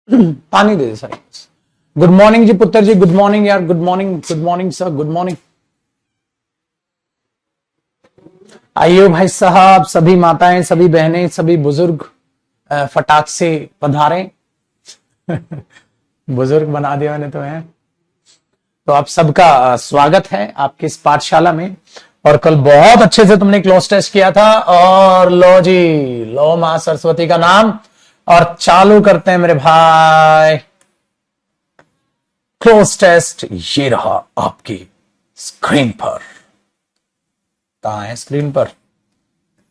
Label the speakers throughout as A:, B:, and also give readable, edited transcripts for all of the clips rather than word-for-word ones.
A: पानी दे दे sir. Good morning जी पुत्र जी, good morning यार, good morning sir, good morning. आइए भाई साहब, सभी माताएं, सभी बहनें, सभी बुजुर्ग फटाक से पधारें। बुजुर्ग बना दिया मैंने तो है। तो आप सबका स्वागत है आपकी इस पाठशाला में। और कल बहुत अच्छे से तुमने क्लोज टेस्ट किया था, और लो जी, लो मां सरस्वती का नाम, और चालू करते हैं मेरे भाई क्लोज टेस्ट। ये रहा आपकी स्क्रीन पर। कहां है स्क्रीन पर?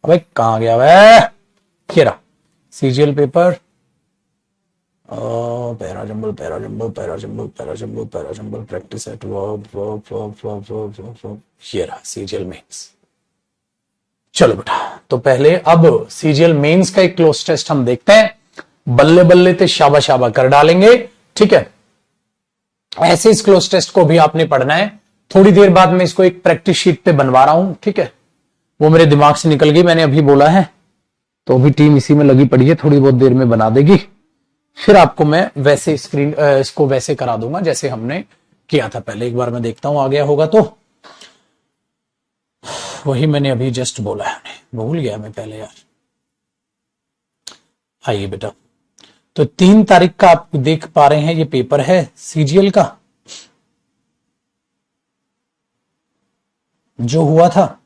A: अबे कहां गया वह? ये रहा CGL paper. Para jumble para jumble para jumble para jumble para jumble practice eight verb verb verb verb verb verb verb. ये रहा सीजीएल मेंस। चलो बेटा, तो पहले अब सीजीएल मेंस का एक क्लोज टेस्ट हम देखते हैं। बल्ले बल्ले ते शाबा शाबा कर डालेंगे, ठीक है। ऐसे इस क्लोज टेस्ट को भी आपने पढ़ना है। थोड़ी देर बाद मैं इसको एक प्रैक्टिस शीट पे बनवा रहा हूं, ठीक है। वो मेरे दिमाग से निकल गई, मैंने अभी बोला है, तो अभी टीम इसी में लगी पड़ी है, थोड़ी बहुत देर में बना देगी। फिर आपको मैं वैसे इसको वैसे करा दूंगा जैसे हमने किया था पहले। एक बार मैं देखता हूं आ गया होगा तो। वही मैंने अभी जस्ट बोला है, भूल गया मैं पहले यार। आइए बेटा, तो 3 तारीख का आप देख पा रहे हैं, ये पेपर है सीजीएल का जो हुआ था।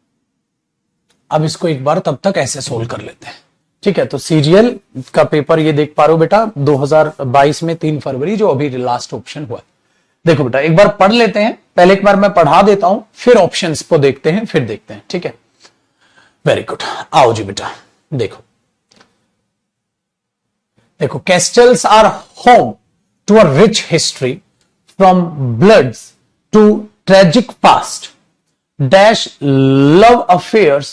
A: अब इसको एक बार तब तक ऐसे सोल्व कर लेते हैं, ठीक है। तो सीजीएल का पेपर ये देख पा रहे हो बेटा, 2022 में 3 फरवरी, जो अभी लास्ट ऑप्शन हुआ है। देखो बेटा, एक बार पढ़ लेते हैं। पहले एक बार मैं पढ़ा देता हूं, फिर ऑप्शंस को देखते हैं, फिर देखते हैं, ठीक है। वेरी गुड, आओ जी बेटा। देखो देखो, castles are home to a rich history from bloods to tragic past dash love affairs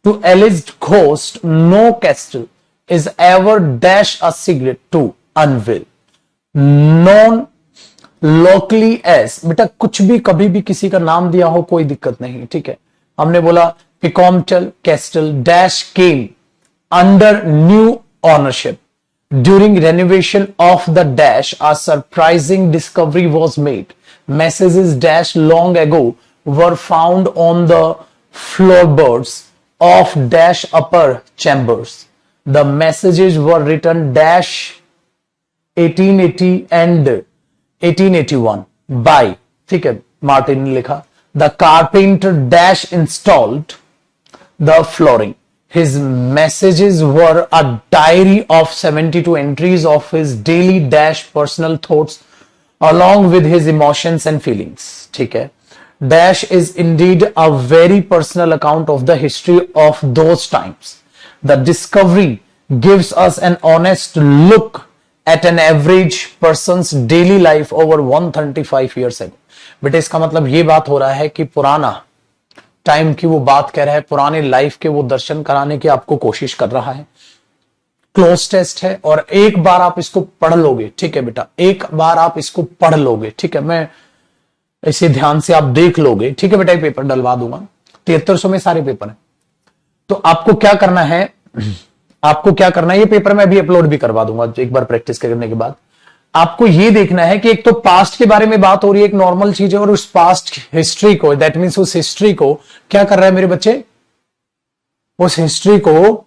A: to alleged ghost. No castle is ever dash a secret to unveil. Known locally as, बेटा कुछ भी कभी भी किसी का नाम दिया हो कोई दिक्कत नहीं, ठीक है। हमने बोला Picomtal castle dash came under new ownership during renovation of the dash. A surprising discovery was made. Messages dash long ago were found on the floorboards of dash upper chambers. The messages were written dash 1880 and 1881 by, ठीक है, Martin ने लिखा। The carpenter dash installed the flooring. His messages were a diary of 72 entries of his daily dash personal thoughts along with his emotions and feelings, ठीक है। Dash is indeed a very personal account of the history of those times. The discovery gives us an honest look at an average person's daily life over 135 years ago. बेटे इसका मतलब ये बात हो रहा है कि पुराना टाइम की वो बात कह रहा है, पुराने लाइफ के वो दर्शन कराने की आपको कोशिश कर रहा है। क्लोज टेस्ट है, और एक बार आप इसको पढ़ लोगे, ठीक है बेटा, एक बार आप इसको पढ़ लोगे, ठीक है। मैं इसे ध्यान से आप देख लोगे, ठीक है बेटा। एक पेपर डलवा दूंगा, 7300 में सारे पेपर हैं। तो आपको क्या करना है, आपको क्या करना है, ये पेपर मैं अभी अपलोड भी करवा दूंगा एक बार प्रैक्टिस करने के बाद। आपको ये देखना है कि एक तो पास्ट के बारे में बात हो रही है, एक नॉर्मल चीज है, और उस पास्ट हिस्ट्री को, दैट मीन्स उस हिस्ट्री को क्या कर रहा है मेरे बच्चे, उस हिस्ट्री को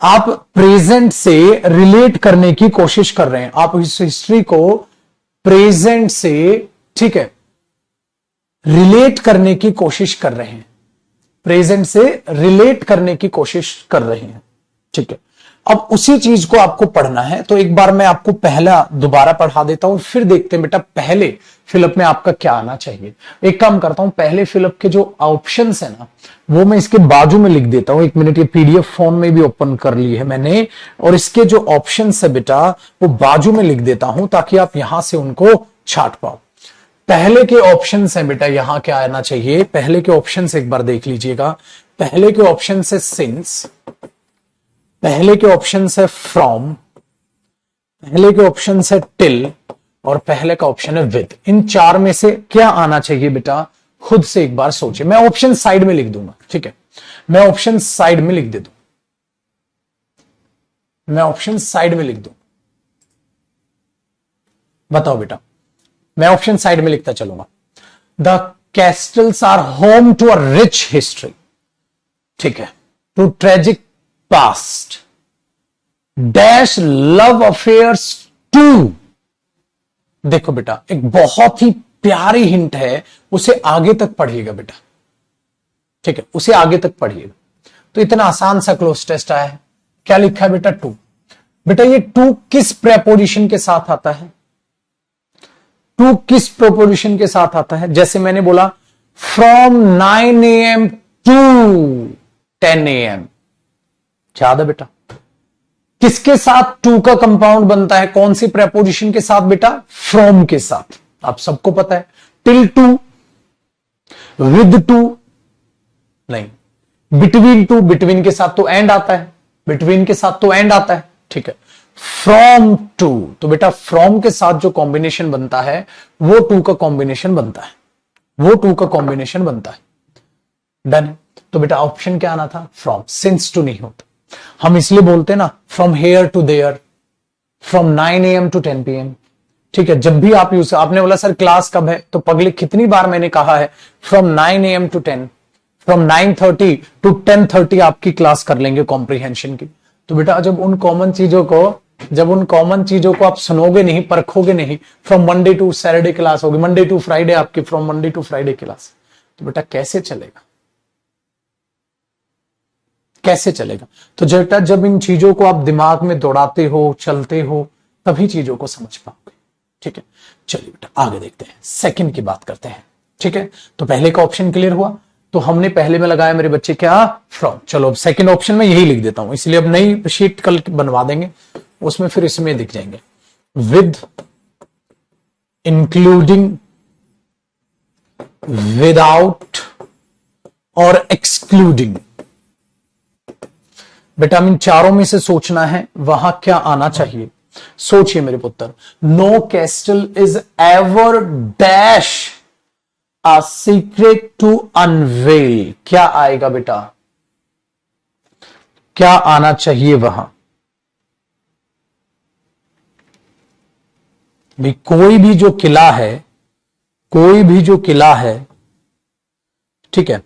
A: आप प्रेजेंट से रिलेट करने की कोशिश कर रहे हैं। आप इस हिस्ट्री को प्रेजेंट से, ठीक है, रिलेट करने की कोशिश कर रहे हैं, प्रेजेंट से रिलेट करने की कोशिश कर रहे हैं, ठीक है। अब उसी चीज को आपको पढ़ना है। तो एक बार मैं आपको पहला दोबारा पढ़ा देता हूं, फिर देखते हैं बेटा पहले फिलअप में आपका क्या आना चाहिए। एक काम करता हूं, पहले फिलअप के जो ऑप्शंस है ना, वो मैं इसके बाजू में लिख देता हूं। 1 मिनट, ये पीडीएफ फोन में भी ओपन कर ली है मैंने, और इसके जो ऑप्शंस है बेटा वो बाजू में लिख देता हूं, ताकि आप यहां से उनको छाट पाओ। पहले के ऑप्शंस हैं बेटा, यहां क्या आना चाहिए, पहले के ऑप्शंस एक बार देख लीजिएगा। पहले के ऑप्शन है सिंस, पहले के ऑप्शन है फ्रॉम, पहले के ऑप्शन है टिल, और पहले का ऑप्शन है विद। इन 4 में से क्या आना चाहिए बेटा, खुद से एक बार सोचिए। मैं ऑप्शन साइड में लिख दूंगा, ठीक है, मैं ऑप्शन साइड में लिख दे दूं, मैं ऑप्शन साइड में लिख दूं। बताओ बेटा, मैं ऑप्शन साइड में लिखता चलूंगा। The castles are home to a rich history, ठीक है, to tragic past, dash love affairs to. देखो बेटा, एक बहुत ही प्यारी हिंट है, उसे आगे तक पढ़िएगा बेटा, ठीक है, उसे आगे तक पढ़िएगा। तो इतना आसान सा क्लोज टेस्ट आया है, क्या लिखा है बेटा? टू। बेटा ये टू किस प्रेपोजिशन के साथ आता है? टू किस प्रेपोजिशन के साथ आता है? जैसे मैंने बोला फ्रॉम 9 AM टू 10 AM, याद है बेटा? किसके साथ टू का कंपाउंड बनता है? कौन सी प्रेपोजिशन के साथ बेटा? फ्रॉम के साथ। आप सबको पता है, टिल टू, विद टू नहीं, बिटवीन टू, बिटवीन के साथ तो एंड आता है, बिटवीन के साथ तो एंड आता है, ठीक है। फ्रॉम टू, तो बेटा फ्रॉम के साथ जो कॉम्बिनेशन बनता है वो टू का कॉम्बिनेशन बनता है, वो टू का कॉम्बिनेशन बनता है। डन है। तो बेटा ऑप्शन क्या आना था? फ्रॉम। सिंस टू नहीं होता, हम इसलिए बोलते हैं ना from here to there, from 9 AM to 10 PM, ठीक है। जब भी आप यूज, आपने बोला सर क्लास कब है, तो पगले कितनी बार मैंने कहा है from 9 AM to 10, from 9:30 to 10:30 आपकी क्लास कर लेंगे कॉम्प्रिहेंशन की। तो बेटा जब उन कॉमन चीजों को आप सुनोगे नहीं, परखोगे नहीं, from Monday to Saturday class होगी, मंडे टू फ्राइडे आपकी, from Monday to Friday class, तो बेटा कैसे चलेगा? कैसे चलेगा? तो बेटा जब इन चीजों को आप दिमाग में दौड़ाते हो, चलते हो, तभी चीजों को समझ पाओगे, ठीक है। चलिए बेटा आगे देखते हैं, सेकंड की बात करते हैं, ठीक है। तो पहले का ऑप्शन क्लियर हुआ, तो हमने पहले में लगाया मेरे बच्चे क्या? फ्रॉम। चलो अब सेकंड ऑप्शन में यही लिख देता हूं, इसलिए अब नई शीट कल बनवा देंगे, उसमें फिर इसमें दिख जाएंगे, विद, इंक्लूडिंग, विदाउट और एक्सक्लूडिंग। बेटा इन चारों में से सोचना है वहां क्या आना चाहिए। सोचिए मेरे पुत्र, no castle is ever dash a secret to unveil, क्या आएगा बेटा? क्या आना चाहिए वहां? भाई कोई भी जो किला है, कोई भी जो किला है, ठीक है,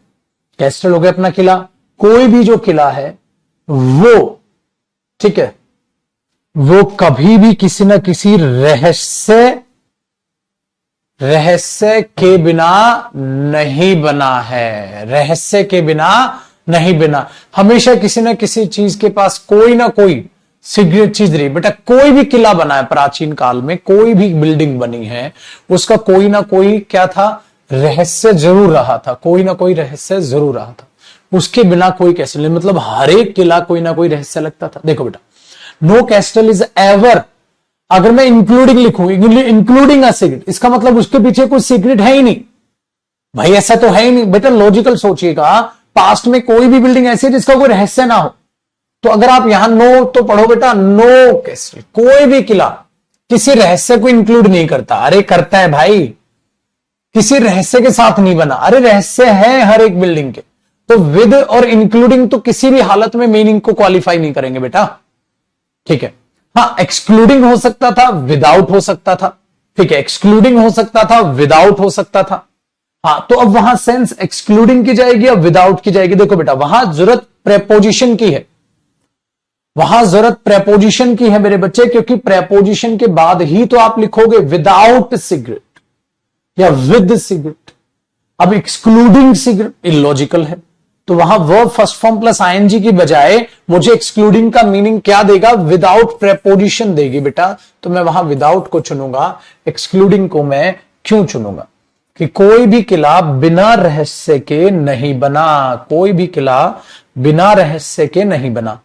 A: कैस्टल हो गया अपना किला, कोई भी जो किला है वो, ठीक है, वो कभी भी किसी ना किसी रहस्य के बिना नहीं बना है, रहस्य के बिना नहीं बना, हमेशा किसी ना किसी चीज के पास कोई ना कोई सीक्रेट चीज रही। बेटा कोई भी किला बना है प्राचीन काल में, कोई भी बिल्डिंग बनी है, उसका कोई ना कोई क्या था? रहस्य जरूर रहा था, कोई ना कोई रहस्य जरूर रहा था, उसके बिना कोई कैसे नहीं, मतलब हर एक किला कोई ना कोई रहस्य लगता था। देखो बेटा, नो कैस्टल इज एवर, अगर मैं इंक्लूडिंग लिखूं, इंक्लूडिंग अ सीक्रेट, इसका मतलब उसके पीछे कोई सीक्रेट है ही नहीं भाई, ऐसा तो है ही नहीं। बेटा लॉजिकल सोचिएगा, पास्ट में कोई भी बिल्डिंग ऐसी है जिसका कोई रहस्य ना हो, तो अगर आप यहां नो तो पढ़ो बेटा, नो कैस्टल, कोई भी किला किसी रहस्य को इंक्लूड नहीं करता। अरे करता है भाई, किसी रहस्य के साथ नहीं बना, अरे रहस्य है हर एक बिल्डिंग के। तो विद और इंक्लूडिंग तो किसी भी हालत में मीनिंग को क्वालिफाई नहीं करेंगे बेटा, ठीक है। हाँ एक्सक्लूडिंग हो सकता था, विदाउट हो सकता था, ठीक है, एक्सक्लूडिंग हो सकता था, विदाउट हो सकता था। हाँ तो अब वहां सेंस एक्सक्लूडिंग की जाएगी या विदाउट की जाएगी? देखो बेटा वहां जरूरत प्रेपोजिशन की है, वहां जरूरत प्रेपोजिशन की है मेरे बच्चे, क्योंकि प्रेपोजिशन के बाद ही तो आप लिखोगे विदाउट सिगरेट या विद सिगरेट। अब एक्सक्लूडिंग सिगरेट इलॉजिकल है, तो वहां verb first form plus ING की बजाय मुझे एक्सक्लूडिंग का मीनिंग क्या देगा? विदाउट प्रेपोजिशन देगी बेटा, तो मैं वहां विदाउट को चुनूंगा, एक्सक्लूडिंग को मैं क्यों चुनूंगा? कि कोई भी किला बिना रहस्य के नहीं बना, कोई भी किला बिना रहस्य के नहीं बना।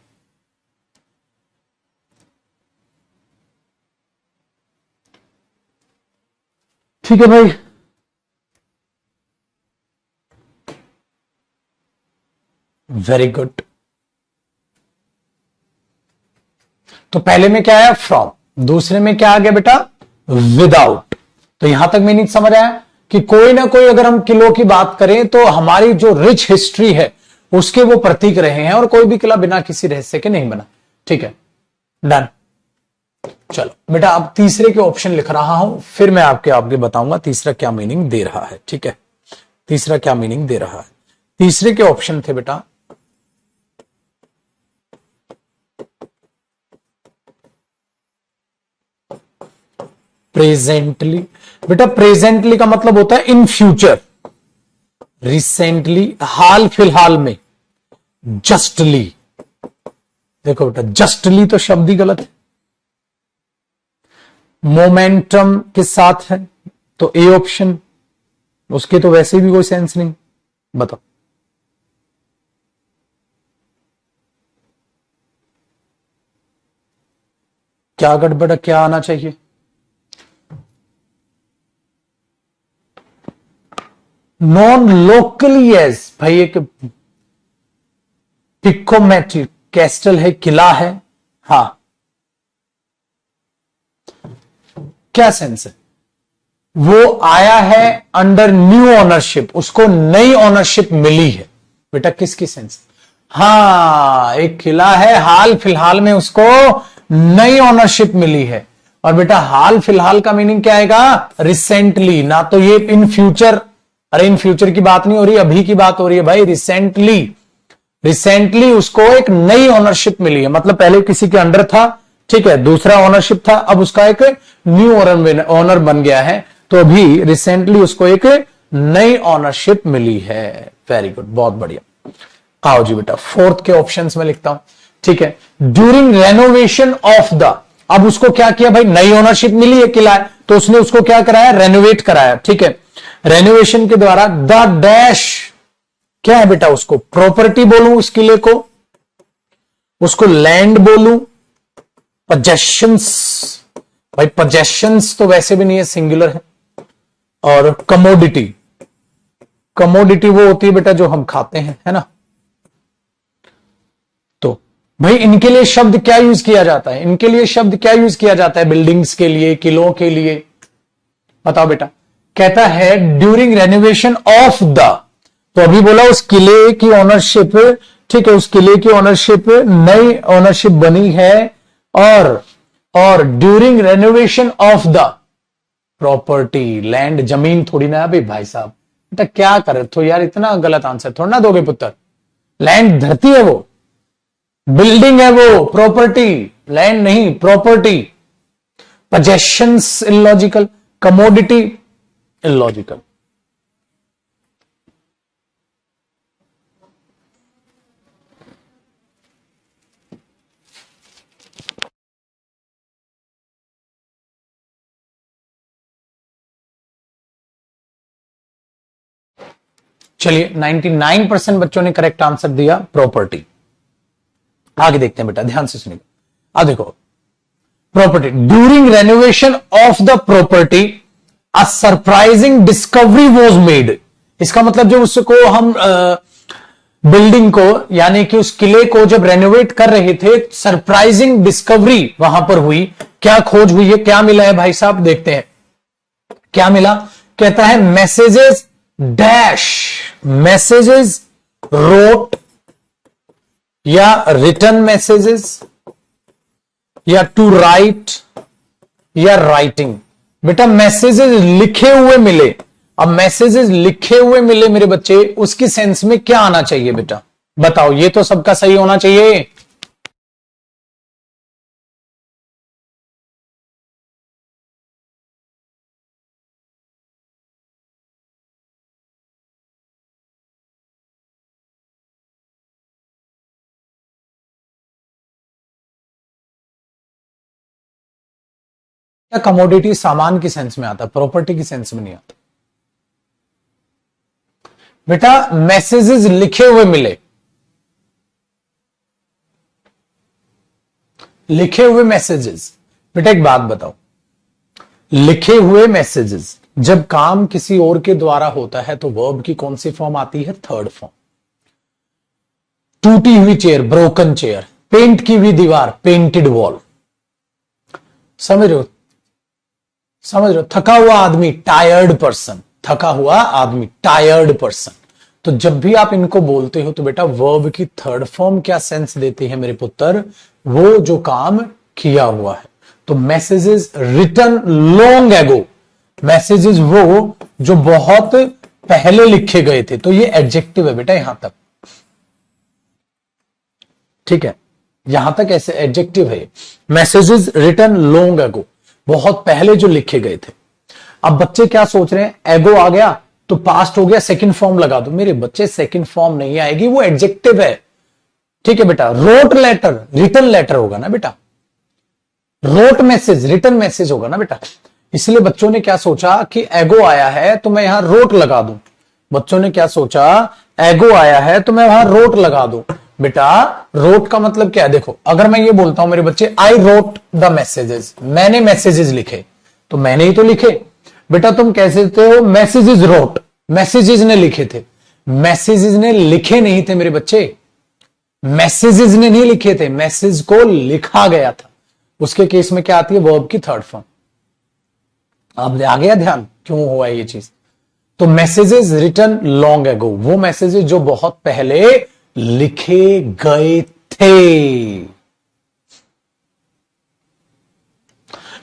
A: ठीक है भाई, वेरी गुड। तो पहले में क्या आया? फ्रॉम, दूसरे में क्या आ गया बेटा? विदाउट। तो यहां तक मीनिंग समझ आया कि कोई ना कोई, अगर हम किलों की बात करें तो हमारी जो रिच हिस्ट्री है उसके वो प्रतीक रहे हैं, और कोई भी किला बिना किसी रहस्य के नहीं बना। ठीक है, डन। चलो बेटा अब तीसरे के ऑप्शन लिख रहा हूं, फिर मैं आपके आगे बताऊंगा तीसरा क्या मीनिंग दे रहा है। ठीक है, तीसरा क्या मीनिंग दे रहा है। तीसरे के ऑप्शन थे बेटा प्रेजेंटली। बेटा प्रेजेंटली का मतलब होता है इन फ्यूचर, रिसेंटली हाल फिलहाल में, जस्टली। देखो बेटा जस्टली तो शब्द ही गलत है, मोमेंटम के साथ है तो ए ऑप्शन, उसके तो वैसे भी कोई सेंस नहीं। बताओ क्या गड़बड़, क्या आना चाहिए। नॉन लोकली एज, भाई एक पिकोमेट्री कैस्टल है, किला है। हाँ क्या सेंस है, वो आया है अंडर न्यू ओनरशिप, उसको नई ओनरशिप मिली है। बेटा किसकी सेंस, हाँ एक किला है हाल फिलहाल में उसको नई ओनरशिप मिली है। और बेटा हाल फिलहाल का मीनिंग क्या आएगा, रिसेंटली, ना तो ये इन फ्यूचर, अरे इन फ्यूचर की बात नहीं हो रही, अभी की बात हो रही है भाई। रिसेंटली, रिसेंटली उसको एक नई ओनरशिप मिली है, मतलब पहले किसी के अंडर था, ठीक है, दूसरा ओनरशिप था, अब उसका एक न्यू ओनर बन गया है, तो अभी रिसेंटली उसको एक नई ओनरशिप मिली है। वेरी गुड, बहुत बढ़िया। आओ जी बेटा फोर्थ के ऑप्शंस में लिखता हूं। ठीक है, ड्यूरिंग रेनोवेशन ऑफ द, अब उसको क्या किया भाई, नई ओनरशिप मिली है किला है, तो उसने उसको क्या कराया, रेनोवेट कराया। ठीक है, रेनोवेशन के द्वारा द डैश क्या है बेटा, उसको प्रॉपर्टी बोलूं उस किले को, उसको लैंड बोलूं, पजेशंस, भाई पजेशंस तो वैसे भी नहीं है, सिंगुलर है। और कमोडिटी, कमोडिटी वो होती है बेटा जो हम खाते हैं, है ना। तो भाई इनके लिए शब्द क्या यूज किया जाता है, इनके लिए शब्द क्या यूज किया जाता है, बिल्डिंग्स के लिए, किलों के लिए, बताओ बेटा। कहता है ड्यूरिंग रेनोवेशन ऑफ द, तो अभी बोला उस किले की ओनरशिप, ठीक है, उस किले की ओनरशिप नई ओनरशिप बनी है, और during renovation of the property, land जमीन थोड़ी ना है भाई साहब, बेटा क्या करे तो यार, इतना गलत आंसर थोड़ा ना दोगे पुत्र। लैंड धरती है वो, बिल्डिंग है वो, प्रॉपर्टी लैंड नहीं, property. Possessions illogical, commodity illogical. चलिए 99% बच्चों ने करेक्ट आंसर दिया प्रॉपर्टी। आगे देखते हैं बेटा, ध्यान से सुनिएगा। अब देखो property, during renovation of the property a surprising discovery was made. इसका मतलब जब उसको हम बिल्डिंग को यानी कि उस किले को जब रेनोवेट कर रहे थे, सरप्राइजिंग डिस्कवरी वहां पर हुई। क्या खोज हुई है, क्या मिला है भाई साहब, देखते हैं क्या मिला। कहता है मैसेजेस डैश, मैसेजेस रोट या रिटर्न मैसेजेस या टू राइट या राइटिंग। बेटा मैसेजेस लिखे हुए मिले, अब मैसेजेस लिखे हुए मिले मेरे बच्चे, उसकी सेंस में क्या आना चाहिए बेटा, बताओ। ये तो सबका सही होना चाहिए। कमोडिटी सामान की सेंस में आता, प्रॉपर्टी की सेंस में नहीं आता बेटा। मैसेजेस लिखे हुए मिले, लिखे हुए मैसेजेस। बेटा एक बात बताओ, लिखे हुए मैसेजेस जब काम किसी और के द्वारा होता है तो वर्ब की कौन सी फॉर्म आती है, थर्ड फॉर्म। टूटी हुई चेयर, ब्रोकन चेयर, पेंट की हुई दीवार, पेंटेड वॉल। समझ रहे हो, समझ रहे हो। थका हुआ आदमी, टायर्ड पर्सन, थका हुआ आदमी, टायर्ड पर्सन। तो जब भी आप इनको बोलते हो तो बेटा वर्ब की थर्ड फॉर्म क्या सेंस देती है मेरे पुत्र, वो जो काम किया हुआ है। तो messages written long ago, messages वो जो बहुत पहले लिखे गए थे, तो ये एडजेक्टिव है बेटा यहां तक, ठीक है, यहां तक ऐसे एडजेक्टिव है। मैसेजेस रिटन लॉन्ग एगो, बहुत पहले जो लिखे गए थे। अब बच्चे क्या सोच रहे हैं, एगो आ गया तो पास्ट हो गया, सेकंड फॉर्म लगा दो। मेरे बच्चे सेकंड फॉर्म नहीं आएगी, वो एडजेक्टिव है, ठीक है बेटा। रोट लेटर रिटन लेटर होगा ना बेटा, रोट मैसेज रिटन मैसेज होगा ना बेटा। इसलिए बच्चों ने क्या सोचा कि एगो आया है तो मैं यहां रोट लगा दूं। बच्चों ने क्या सोचा, एगो आया है तो मैं वहां रोट लगा दूं। बेटा रोट का मतलब क्या है, देखो अगर मैं ये बोलता हूं मेरे बच्चे आई रोट द मैसेजेस, मैंने मैसेजेस लिखे, तो मैंने ही तो लिखे। बेटा तुम कैसे थे हो, मैसेजेस रोट, मैसेजेस ने लिखे थे। मैसेजेस ने लिखे नहीं थे मेरे बच्चे, मैसेजेस ने नहीं लिखे थे, मैसेज को लिखा गया था। उसके केस में क्या आती है, वर्ब की थर्ड फॉर्म। अब आ गया ध्यान क्यों हुआ ये चीज। तो मैसेजेस रिटन लॉन्ग एगो, वो मैसेजेस जो बहुत पहले लिखे गए थे।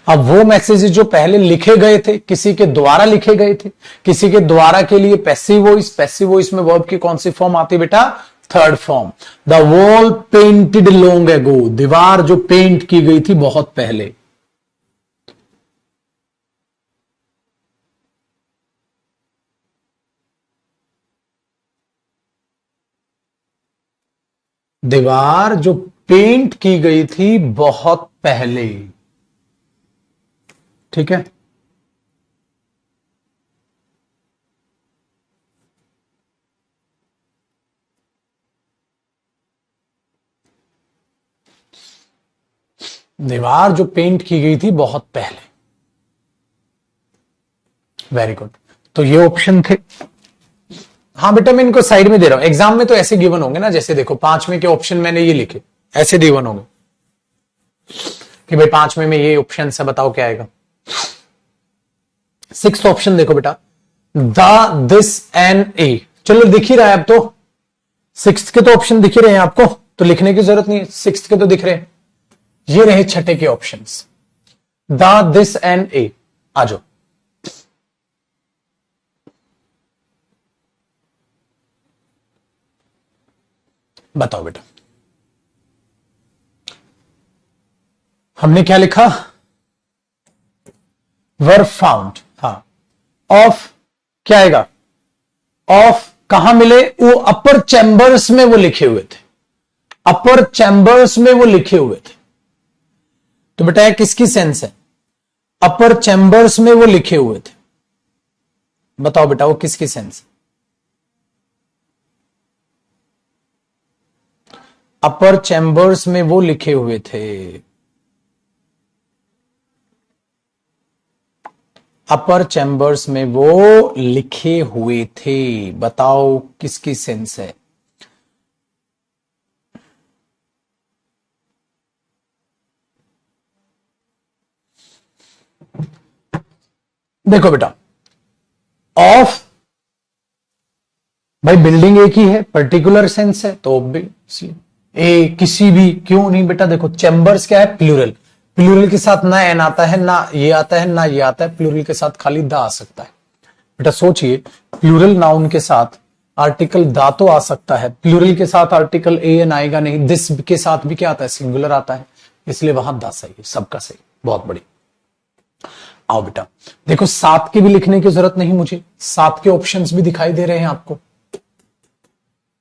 A: अब वो मैसेजेस जो पहले लिखे गए थे, किसी के द्वारा लिखे गए थे, किसी के द्वारा के लिए पैसिव वॉइस, पैसिव वॉइस में वर्ब की कौन सी फॉर्म आती है बेटा, third form. The wall painted long ago, दीवार जो पेंट की गई थी बहुत पहले। दीवार जो पेंट की गई थी बहुत पहले, ठीक है। दीवार जो पेंट की गई थी बहुत पहले, वेरी गुड। तो ये ऑप्शन थे। हाँ बेटा मैं इनको साइड में दे रहा हूं, एग्जाम में तो ऐसे गिवन होंगे ना, जैसे देखो 5वें के ऑप्शन मैंने ये लिखे, ऐसे गिवन होंगे कि भाई 5वें में ये ऑप्शन से बताओ क्या आएगा। 6th ऑप्शन देखो बेटा, द दिस एंड ए, चलो दिख ही रहा है अब तो। 6th के तो ऑप्शन दिख ही रहे हैं आपको, तो लिखने की जरूरत नहीं है, 6th के तो दिख रहे हैं। ये रहे छठे के ऑप्शंस, द दिस एंड ए। आ जाओ, बताओ बेटा हमने क्या लिखा, वर फाउंड, हाँ, ऑफ क्या आएगा, ऑफ कहां मिले, वो अपर चैम्बर्स में वो लिखे हुए थे, अपर चैम्बर्स में वो लिखे हुए थे। तो बेटा ये किसकी सेंस है, अपर चैम्बर्स में वो लिखे हुए थे, बताओ बेटा वो किसकी सेंस, अपर चैम्बर्स में वो लिखे हुए थे, अपर चैम्बर्स में वो लिखे हुए थे, बताओ किसकी सेंस है। देखो बेटा ऑफ, भाई बिल्डिंग एक ही है, पर्टिकुलर सेंस है, तो ऑब्वियसली ए किसी भी, क्यों नहीं बेटा, देखो चैम्बर्स क्या है, प्लूरल, प्लूरल के साथ ना एन आता है, ना ये आता है, ना ये आता है, प्लूरल के साथ खाली दा आ सकता है। बेटा सोचिए, प्लूरल नाउन के साथ आर्टिकल दा तो आ सकता है, प्लूरल के साथ आर्टिकल ए एन आएगा नहीं, दिस के साथ भी क्या आता है, सिंगुलर आता है, इसलिए वहां दा सही है, सबका सही, बहुत बड़ी। आओ बेटा देखो 7 की भी लिखने की जरूरत नहीं मुझे, 7 के ऑप्शंस भी दिखाई दे रहे हैं आपको,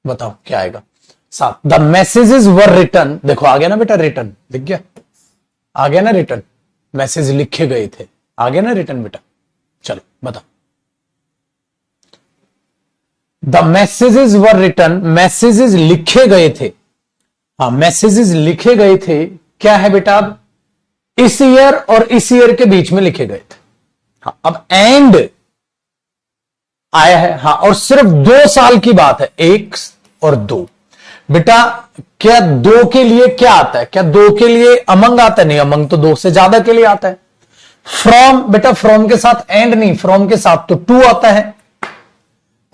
A: बताओ क्या आएगा। 7, द मैसेजेस वर रिटन, देखो आ गया ना बेटा रिटन, दिख गया, आ गया ना रिटन, मैसेज लिखे गए थे, आ गया ना रिटन बेटा। चलो बताओ, the messages were written, messages लिखे गए थे, हाँ मैसेजेस लिखे गए थे, क्या है बेटा, अब इस ईयर और इस ईयर के बीच में लिखे गए थे, हाँ अब एंड आया है, हाँ और सिर्फ 2 साल की बात है, 1 और 2। बेटा क्या 2 के लिए क्या आता है, क्या 2 के लिए अमंग आता है, नहीं अमंग तो 2 से ज्यादा के लिए आता है। फ्रॉम, बेटा फ्रॉम के साथ एंड नहीं, फ्रॉम के साथ तो टू आता है।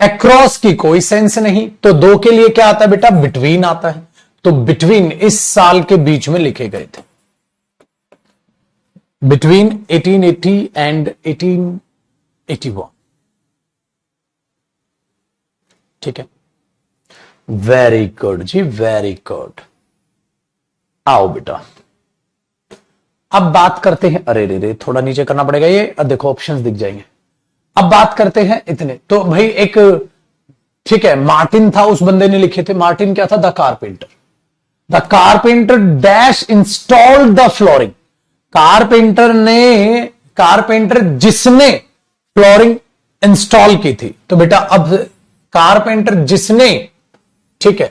A: अक्रॉस की कोई सेंस नहीं, तो 2 के लिए क्या आता है बेटा, बिटवीन आता है, तो बिटवीन इस साल के बीच में लिखे गए थे। between 1880 and 1881. ठीक है, वेरी गुड जी, वेरी गुड। आओ बेटा, अब बात करते हैं, अरे रे रे थोड़ा नीचे करना पड़ेगा ये, अब देखो ऑप्शंस दिख जाएंगे। अब बात करते हैं इतने तो भाई, एक ठीक है मार्टिन था, उस बंदे ने लिखे थे। मार्टिन क्या था? The carpenter. The carpenter dash installed the flooring. Carpenter जिसने फ्लोरिंग इंस्टॉल की थी। तो बेटा अब कारपेंटर जिसने, ठीक है,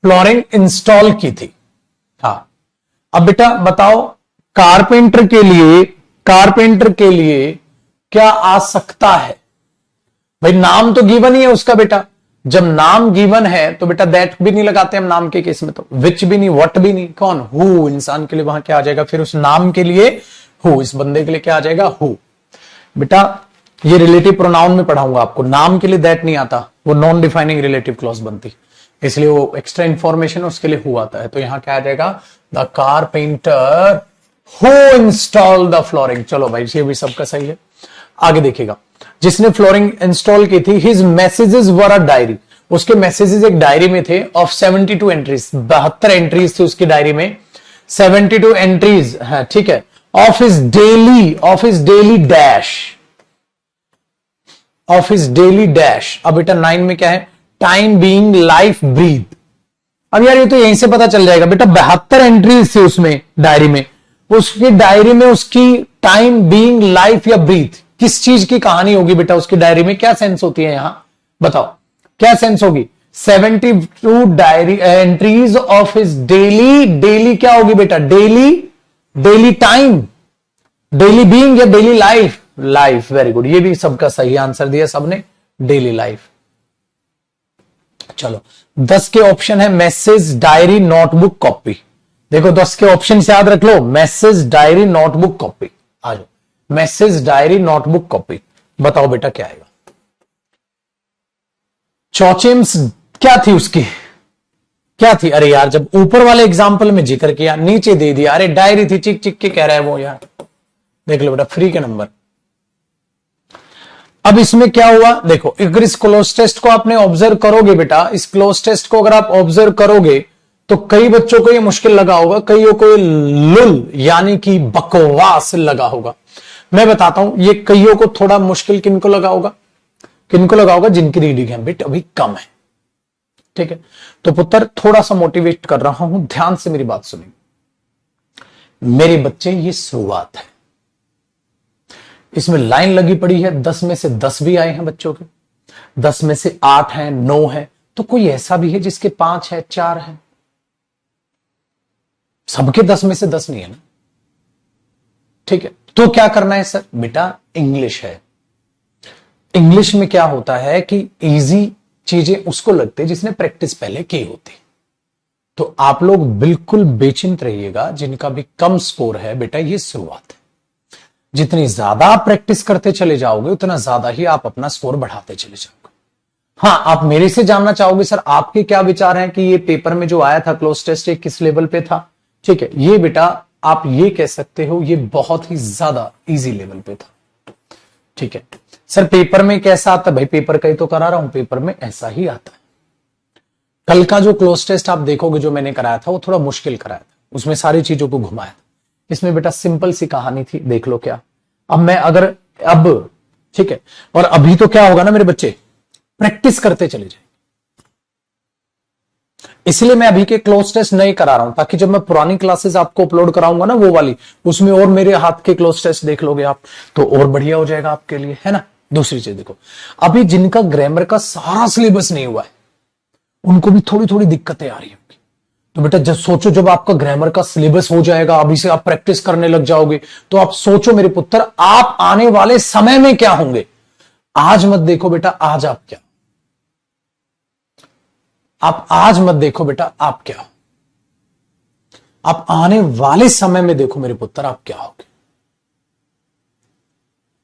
A: फ्लोरिंग इंस्टॉल की थी। हाँ, अब बेटा बताओ कारपेंटर के लिए क्या आ सकता है? भाई नाम तो गिवन ही है उसका बेटा। जब नाम गिवन है तो बेटा दैट भी नहीं लगाते हम नाम के केस में, तो विच भी नहीं, व्हाट भी नहीं, कौन? हु। इंसान के लिए वहां क्या आ जाएगा? फिर उस नाम के लिए हु, इस बंदे के लिए क्या आ जाएगा? हु। बेटा ये रिलेटिव प्रोनाउन में पढ़ाऊंगा आपको, नाम के लिए दैट नहीं आता, वो नॉन डिफाइनिंग रिलेटिव क्लॉज बनती, इसलिए वो एक्स्ट्रा इंफॉर्मेशन उसके लिए हु आता है। तो यहां क्या आ जाएगा? The carpenter who install the flooring. चलो भाई ये भी सबका सही है। आगे देखिएगा, जिसने फ्लोरिंग इंस्टॉल की थी, his messages were a diary. उसके मैसेजेस एक डायरी में थे ऑफ 72 एंट्रीज, 72 एंट्रीज थी उसकी डायरी में, 72 एंट्रीज है, ठीक है। Of his daily dash. अब बेटा 9 में क्या है? Time being life breath. अब यार ये तो यहीं से पता चल जाएगा बेटा, 72 एंट्रीज थी उसमें डायरी में, उसकी डायरी में उसकी टाइम बीइंग लाइफ या ब्रीथ, किस चीज की कहानी होगी बेटा उसकी डायरी में? क्या सेंस होती है यहां बताओ, क्या सेंस होगी? 72 diary entries of his daily क्या होगी बेटा? डेली टाइम, डेली बीइंग या daily life? Life, very good, ये भी सबका सही आंसर दिया सबने, डेली लाइफ। चलो 10 के ऑप्शन है मैसेज, डायरी, नोटबुक, कॉपी। देखो 10 के ऑप्शन से याद रख लो, मैसेज, डायरी, नोटबुक, कॉपी। आ जाओ, मैसेज, डायरी, नोटबुक, कॉपी। बताओ बेटा क्या आएगा? चौचिम्स क्या थी उसकी? क्या थी? अरे यार जब ऊपर वाले एग्जाम्पल में जिक्र किया, नीचे दे दिया। अरे डायरी थी, चिक चिक के कह रहा है वो यार। देख लो बेटा, फ्री के नंबर। अब इसमें क्या हुआ देखो, अगर इस क्लोज टेस्ट को आपने ऑब्जर्व करोगे बेटा, इस क्लोज टेस्ट को अगर आप ऑब्जर्व करोगे तो कई बच्चों को ये मुश्किल लगा होगा, कईयों को लुल यानी कि बकवास लगा होगा। मैं बताता हूं ये कईयों को थोड़ा मुश्किल किनको लगा होगा, जिनकी रीडिंग हैबिट अभी कम है, ठीक है। तो पुत्र थोड़ा सा मोटिवेट कर रहा हूं, ध्यान से मेरी बात सुनिए मेरे बच्चे, ये शुरुआत है। इसमें लाइन लगी पड़ी है, 10 में से 10 भी आए हैं बच्चों के, 10 में से 8 हैं, 9 है, तो कोई ऐसा भी है जिसके 5 है, 4 है। सबके 10 में से 10 नहीं है ना, ठीक है। तो क्या करना है सर? बेटा इंग्लिश है। इंग्लिश में क्या होता है कि इजी चीजें उसको लगती है जिसने प्रैक्टिस पहले की होती। तो आप लोग बिल्कुल बेचिंत रहिएगा, जिनका भी कम स्कोर है बेटा, ये शुरुआत है। जितनी ज्यादा आप प्रैक्टिस करते चले जाओगे उतना ज्यादा ही आप अपना स्कोर बढ़ाते चले जाओगे। हाँ, आप मेरे से जानना चाहोगे सर आपके क्या विचार हैं कि ये पेपर में जो आया था क्लोज टेस्ट, ये किस लेवल पे था? ठीक है, ये बेटा आप ये कह सकते हो ये बहुत ही ज्यादा इजी लेवल पे था, ठीक है। सर पेपर में कैसा आता है? भाई पेपर का ही तो करा रहा हूं, पेपर में ऐसा ही आता है। कल का जो क्लोज टेस्ट आप देखोगे जो मैंने कराया था वो थोड़ा मुश्किल कराया था, उसमें सारी चीजों को घुमाया था। इसमें बेटा सिंपल सी कहानी थी, देख लो क्या। अब मैं अगर अब ठीक है, और अभी तो क्या होगा ना मेरे बच्चे, प्रैक्टिस करते चले जाए, इसलिए मैं अभी के क्लोज टेस्ट नहीं करा रहा हूं, ताकि जब मैं पुरानी क्लासेस आपको अपलोड कराऊंगा ना वो वाली, उसमें और मेरे हाथ के क्लोज टेस्ट देख लोगे आप, तो और बढ़िया हो जाएगा आपके लिए, है ना। दूसरी चीज देखो, अभी जिनका ग्रामर का सारा सिलेबस नहीं हुआ है उनको भी थोड़ी थोड़ी दिक्कतें आ रही होंगी। तो बेटा जब सोचो, जब आपका ग्रामर का सिलेबस हो जाएगा, अभी से आप प्रैक्टिस करने लग जाओगे, तो आप सोचो मेरे पुत्र आप आने वाले समय में क्या होंगे। आज मत देखो बेटा आज आप क्या, आप आज मत देखो बेटा आप क्या, आप आने वाले समय में देखो मेरे पुत्र आप क्या होगे।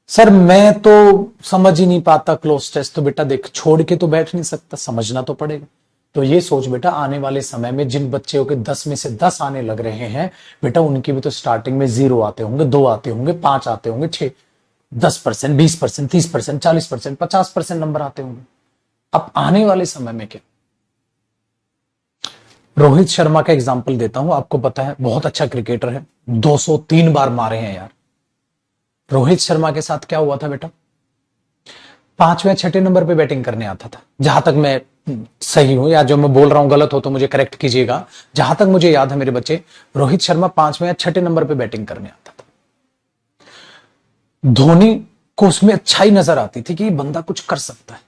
A: सर मैं तो समझ ही नहीं पाता क्लोज टेस्ट, तो बेटा देख छोड़ के तो बैठ नहीं सकता, समझना तो पड़ेगा, तो ये सोच बेटा, आने वाले समय में जिन बच्चों के 10 में से 10 आने लग रहे हैं बेटा, उनकी भी तो स्टार्टिंग में 0 आते होंगे, 2 आते होंगे, 5 आते होंगे, 6, 10%, 20%, 30%, 40%, 50% नंबर आते होंगे। अब आने वाले समय में क्या, रोहित शर्मा का एग्जांपल देता हूं, आपको पता है बहुत अच्छा क्रिकेटर है, 203 बार मारे हैं यार। रोहित शर्मा के साथ क्या हुआ था बेटा, 5वें 6ठे नंबर पे बैटिंग करने आता था, जहां तक मैं सही हूं या जो मैं बोल रहा हूं गलत हो तो मुझे करेक्ट कीजिएगा। जहां तक मुझे याद है मेरे बच्चे, रोहित शर्मा 5वें या 6ठे नंबर पे बैटिंग करने आता था। धोनी को उसमें अच्छाई नजर आती थी कि ये बंदा कुछ कर सकता है,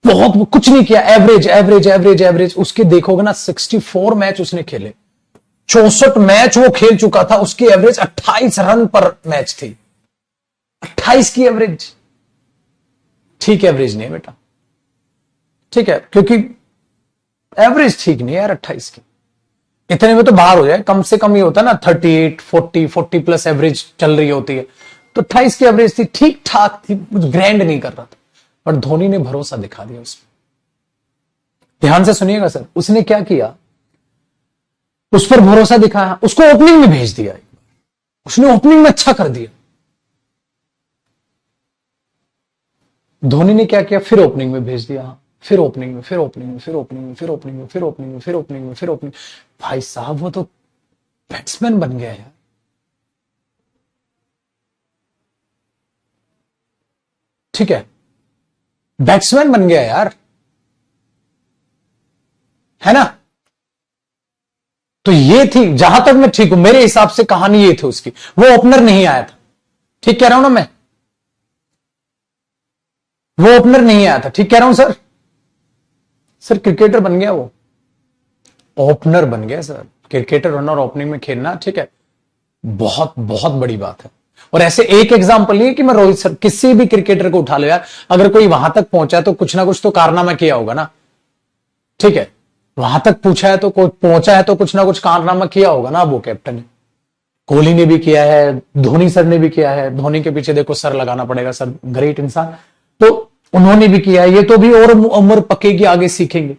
A: बहुत कुछ नहीं किया, एवरेज एवरेज एवरेज एवरेज। उसके देखोगे ना 64 मैच उसने खेले, 64 मैच वो खेल चुका था, उसकी एवरेज 28 रन पर मैच थी, 28 की एवरेज। ठीक एवरेज नहीं है बेटा, ठीक है, क्योंकि एवरेज ठीक नहीं है यार 28 की, इतने में तो बाहर हो जाए, कम से कम ये होता है ना 38 40 प्लस एवरेज चल रही होती है, तो 28 की एवरेज थी, ठीक ठाक थी, कुछ ग्रैंड नहीं कर रहा था। पर धोनी ने भरोसा दिखा दिया उसमें। ध्यान से सुनिएगा सर, उसने क्या किया, उस पर भरोसा दिखाया, उसको ओपनिंग में भेज दिया, उसने ओपनिंग में अच्छा कर दिया। धोनी ने क्या किया, फिर ओपनिंग में भेज दिया, फिर ओपनिंग में, फिर ओपनिंग में, फिर ओपनिंग में, फिर ओपनिंग में, फिर ओपनिंग में, फिर ओपनिंग में, फिर ओपनिंग। भाई साहब वो तो बैट्समैन बन गया यार। ठीक है, बैट्समैन बन गया यार, है ना। तो ये थी, जहां तक मैं ठीक हूं, मेरे हिसाब से कहानी ये थी उसकी, वो ओपनर नहीं आया था, ठीक कह रहा हूं ना मैं, वो ओपनर नहीं आया था, ठीक कह रहा हूं सर। सर क्रिकेटर बन गया, वो ओपनर बन गया सर। क्रिकेटर होना और ओपनिंग में खेलना, ठीक है, बहुत बहुत बड़ी बात है। और ऐसे एक एग्जांपल नहीं है कि मैं रोहित सर, किसी भी क्रिकेटर को उठा लो यार, अगर कोई वहां तक पहुंचा है तो कुछ ना कुछ तो कारनामा किया होगा ना, ठीक है, वहां तक पूछा है तो कोई पहुंचा है तो कुछ ना कुछ कारनामा किया होगा ना। वो कैप्टन है, कोहली ने भी किया है, धोनी सर ने भी किया है, धोनी के पीछे देखो सर लगाना पड़ेगा, सर ग्रेट इंसान, तो उन्होंने भी किया है, ये तो भी और उम्र पकेगी, आगे सीखेंगे।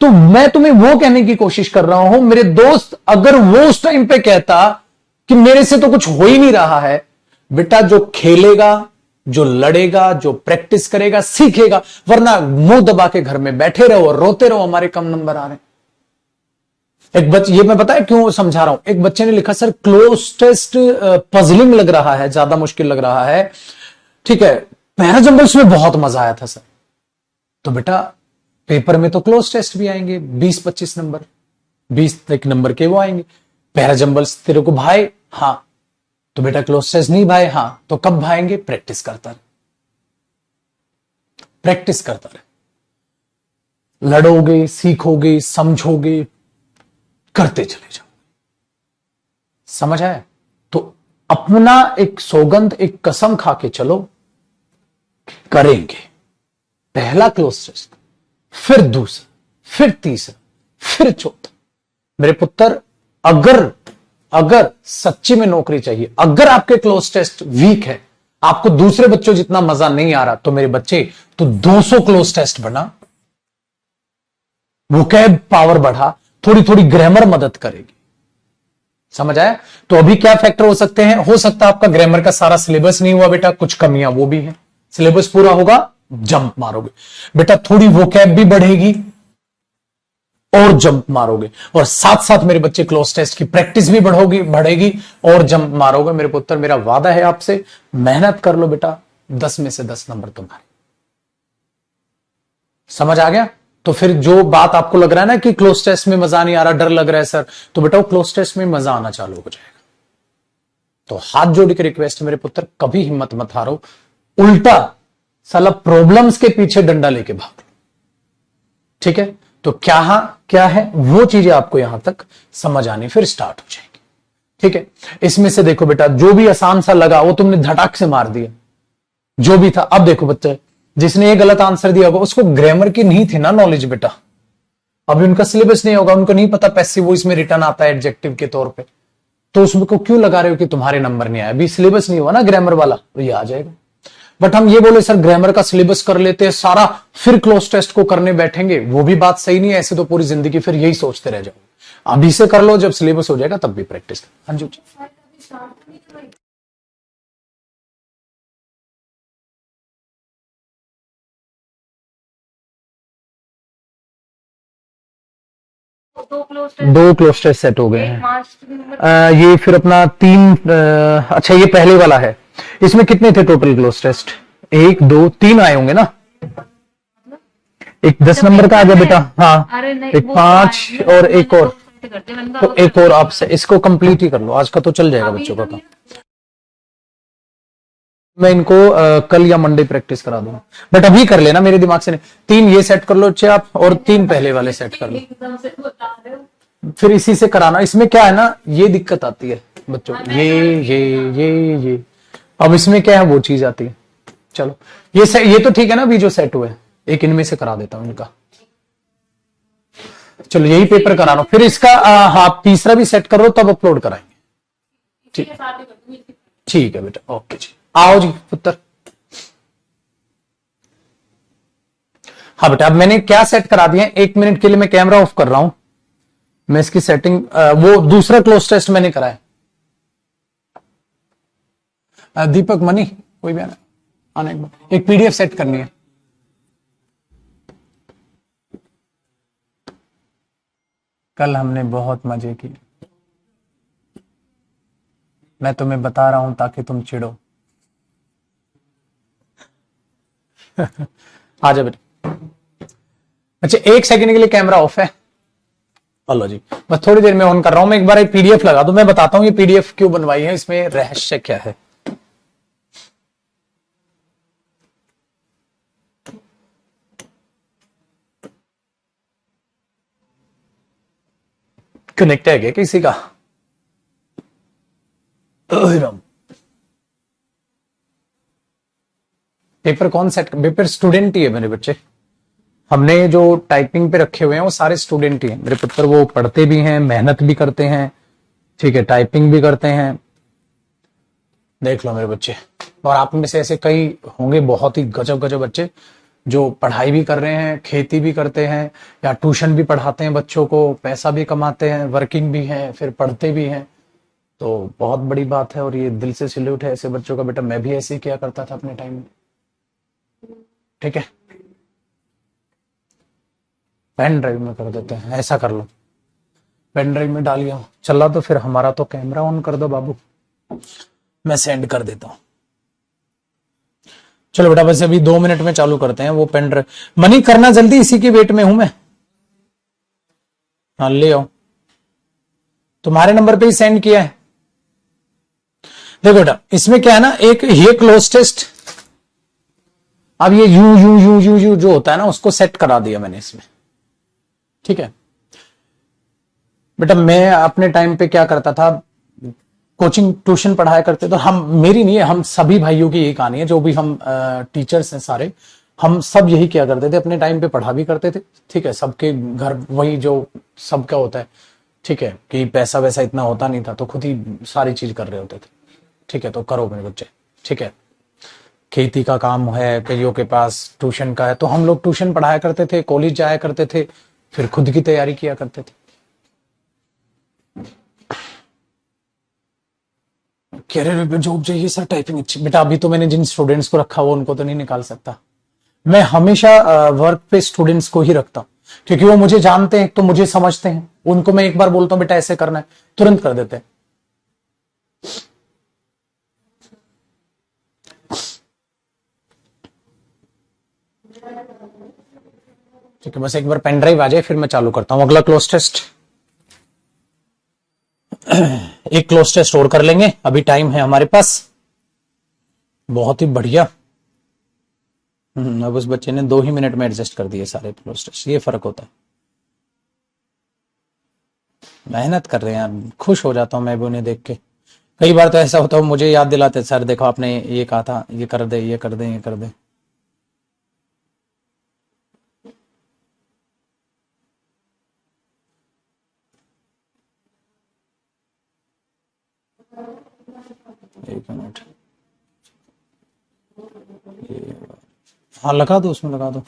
A: तो मैं तुम्हें वो कहने की कोशिश कर रहा हूं मेरे दोस्त, अगर वो उस टाइम पे कहता कि मेरे से तो कुछ हो ही नहीं रहा है, बेटा जो खेलेगा, जो लड़ेगा, जो प्रैक्टिस करेगा, सीखेगा, वरना मुंह दबा के घर में बैठे रहो और रोते रहो हमारे कम नंबर आ रहे हैं। एक बच्चे, ये मैं पता है क्यों समझा रहा हूं, एक बच्चे ने लिखा सर क्लोज टेस्ट पजलिंग लग रहा है, ज्यादा मुश्किल लग रहा है, ठीक है, पैराजंबल्स में बहुत मजा आया था सर। तो बेटा पेपर में तो क्लोज टेस्ट भी आएंगे, 20-25 नंबर, 20 तक नंबर के वो आएंगे, पैराजंबल्स तेरे को भाई, हाँ, तो बेटा क्लोज टेस्ट नहीं भाई, हाँ, तो कब भाएंगे, प्रैक्टिस करता रहे, प्रैक्टिस करता रहे, लड़ोगे, सीखोगे, समझोगे, करते चले जाओ। समझ आया। तो अपना एक सौगंध, एक कसम खा के चलो, करेंगे, पहला क्लोज टेस्ट, फिर दूसरा, फिर तीसरा, फिर चौथा। मेरे पुत्र, अगर सच्ची में नौकरी चाहिए, अगर आपके क्लोज टेस्ट वीक है, आपको दूसरे बच्चों जितना मजा नहीं आ रहा, तो मेरे बच्चे तो 200 क्लोज टेस्ट बना, वोकैब पावर बढ़ा, थोड़ी थोड़ी ग्रामर मदद करेगी। समझ आया। तो अभी क्या फैक्टर हो सकते हैं, हो सकता है आपका ग्रामर का सारा सिलेबस नहीं हुआ बेटा, कुछ कमियां वो भी है, सिलेबस पूरा होगा जंप मारोगे बेटा, थोड़ी वोकैब भी बढ़ेगी और जंप मारोगे, और साथ साथ मेरे बच्चे क्लोज टेस्ट की प्रैक्टिस भी बढ़ेगी और जंप मारोगे। मेरे पुत्र, मेरा वादा है आपसे, मेहनत कर लो बेटा, 10 में से 10 नंबर तुम्हारे। समझ आ गया। तो फिर जो बात आपको लग रहा है ना कि क्लोज टेस्ट में मजा नहीं आ रहा, डर लग रहा है सर, तो बेटा वो क्लोज टेस्ट में मजा आना चालू हो जाएगा। तो हाथ जोड़ के रिक्वेस्ट मेरे पुत्र, कभी हिम्मत मत हारो, उल्टा साला प्रॉब्लम्स के पीछे डंडा लेके भाग। ठीक है, तो क्या है वो चीजें आपको यहां तक समझ आनी फिर स्टार्ट हो जाएगी। ठीक है, इसमें से देखो बेटा, जो भी आसान सा लगा वो तुमने धड़ाक से मार दिया, जो भी था। अब देखो बच्चे, जिसने ये गलत आंसर दिया होगा उसको ग्रामर की नहीं थी ना नॉलेज बेटा, अभी उनका सिलेबस नहीं होगा, उनको नहीं पता पैसिव वॉइस में रिटर्न आता है एडजेक्टिव के तौर पे, तो उसको क्यों लगा रहे हो कि तुम्हारे नंबर नहीं आया, अभी सिलेबस नहीं हुआ ना ग्रामर वाला, तो ये आ जाएगा। बट हम ये बोले सर ग्रामर का सिलेबस कर लेते हैं सारा, फिर क्लोज टेस्ट को करने बैठेंगे, वो भी बात सही नहीं है। ऐसे तो पूरी जिंदगी फिर यही सोचते रह जाओ। अभी से कर लो, जब सिलेबस हो जाएगा तब भी प्रैक्टिस। हाँ जी। 2 क्लोज टेस्ट सेट हो गए हैं। ये फिर अपना 3, अच्छा ये पहले वाला है। इसमें कितने थे टोटल क्लोज टेस्ट? 1 2 3 आए होंगे ना। एक 10 नंबर का आ गया बेटा, हाँ। एक 5 और एक और, तो एक और आपसे इसको कंप्लीट ही कर लो, आज का तो चल जाएगा बच्चों का काम। मैं इनको कल या मंडे प्रैक्टिस करा दूंगा, बट अभी कर लेना, मेरे दिमाग से नहीं। 3 ये सेट कर लो अच्छे आप, और 3 पहले वाले सेट कर लो, फिर इसी से कराना। इसमें क्या है ना, ये दिक्कत आती है बच्चों, ये अब इसमें क्या है वो चीज आती है। चलो ये तो ठीक है ना, अभी जो सेट हुए, एक इनमें से करा देता हूं इनका। चलो यही पेपर करा रहा हूं, फिर इसका हाँ तीसरा भी सेट करो तब अपलोड कराएंगे। ठीक है बेटा, ओके जी। आओ जी पुत्र। हाँ बेटा, अब मैंने क्या सेट करा दिया है, 1 मिनट के लिए मैं कैमरा ऑफ कर रहा हूं। मैं इसकी सेटिंग, वो दूसरा क्लोज टेस्ट मैंने कराया। दीपक मनी कोई भी आने एक पीडीएफ सेट करनी है। कल हमने बहुत मजे किए, मैं तुम्हें बता रहा हूं ताकि तुम चिढ़ो। आ जा बेटा। अच्छा 1 सेकंड के लिए कैमरा ऑफ है। हेलो जी, बस थोड़ी देर में ऑन कर रहा हूं। मैं एक बार एक पीडीएफ लगा दूं, मैं बताता हूं ये पीडीएफ क्यों बनवाई है, इसमें रहस्य क्या है। कनेक्ट है क्या किसी का? पेपर कौन सेट? पेपर स्टूडेंट ही है मेरे बच्चे। हमने जो टाइपिंग पे रखे हुए हैं वो सारे स्टूडेंट ही हैं मेरे पुत्र। वो पढ़ते भी हैं, मेहनत भी करते हैं, ठीक है, टाइपिंग भी करते हैं। देख लो मेरे बच्चे। और आप में से ऐसे कई होंगे बहुत ही गजब गजब बच्चे जो पढ़ाई भी कर रहे हैं, खेती भी करते हैं, या ट्यूशन भी पढ़ाते हैं बच्चों को, पैसा भी कमाते हैं, वर्किंग भी हैं, फिर पढ़ते भी हैं। तो बहुत बड़ी बात है और ये दिल से सैल्यूट है ऐसे बच्चों का। बेटा मैं भी ऐसे ही किया करता था अपने टाइम में, ठीक है। पेन ड्राइव में कर देते हैं, ऐसा कर लो, पेन ड्राइव में डालिए। चला तो फिर हमारा तो कैमरा ऑन कर दो बाबू, मैं सेंड कर देता हूं। चलो बेटा वैसे अभी 2 मिनट में चालू करते हैं वो पेन ड्राइव। मनी करना जल्दी, इसी की वेट में हूं मैं। हाँ ले आओ, तुम्हारे नंबर पे ही सेंड किया है। देखो बेटा इसमें क्या है ना, एक ये क्लोज टेस्ट, अब ये you you you you you जो होता है ना उसको सेट करा दिया मैंने इसमें, ठीक है। बेटा मैं अपने टाइम पे क्या करता था, कोचिंग ट्यूशन पढ़ाया करते तो हम, मेरी नहीं है, हम सभी भाइयों की यही कहानी है, जो भी हम टीचर्स हैं सारे, हम सब यही किया करते थे। अपने टाइम पे पढ़ा भी करते थे, ठीक है। सबके घर वही जो सबका होता है, ठीक है, कि पैसा वैसा इतना होता नहीं था तो खुद ही सारी चीज कर रहे होते थे, ठीक है। तो करो मेरे बच्चे, ठीक है। खेती का काम है, कईयों के पास ट्यूशन का है, तो हम लोग ट्यूशन पढ़ाया करते थे, कॉलेज जाया करते थे, फिर खुद की तैयारी किया करते थे। कैरियर में जॉब चाहिए सर, टाइपिंग अच्छी। बेटा अभी तो मैंने जिन स्टूडेंट्स को रखा वो उनको तो नहीं निकाल सकता। मैं हमेशा वर्क पे स्टूडेंट्स को ही रखता हूं, क्योंकि वो मुझे जानते हैं, तो मुझे समझते हैं। उनको मैं एक बार बोलता हूं बेटा ऐसे करना है, तुरंत कर देते हैं। ठीक है, बस एक बार पेन ड्राइव आ जाए फिर मैं चालू करता हूं अगला क्लोज टेस्ट। एक क्लोज टेस्ट और कर लेंगे, अभी टाइम है हमारे पास। बहुत ही बढ़िया। अब उस बच्चे ने 2 ही मिनट में एडजस्ट कर दिए सारे क्लोज टेस्ट, ये फर्क होता है। मेहनत कर रहे हैं यार, खुश हो जाता हूं मैं भी उन्हें देख के। कई बार तो ऐसा होता है मुझे याद दिलाते, सर देखो आपने ये कहा था, ये कर दे, ये कर दे, ये कर दे। एक मिनट, हाँ लगा दो, उसमें लगा दो।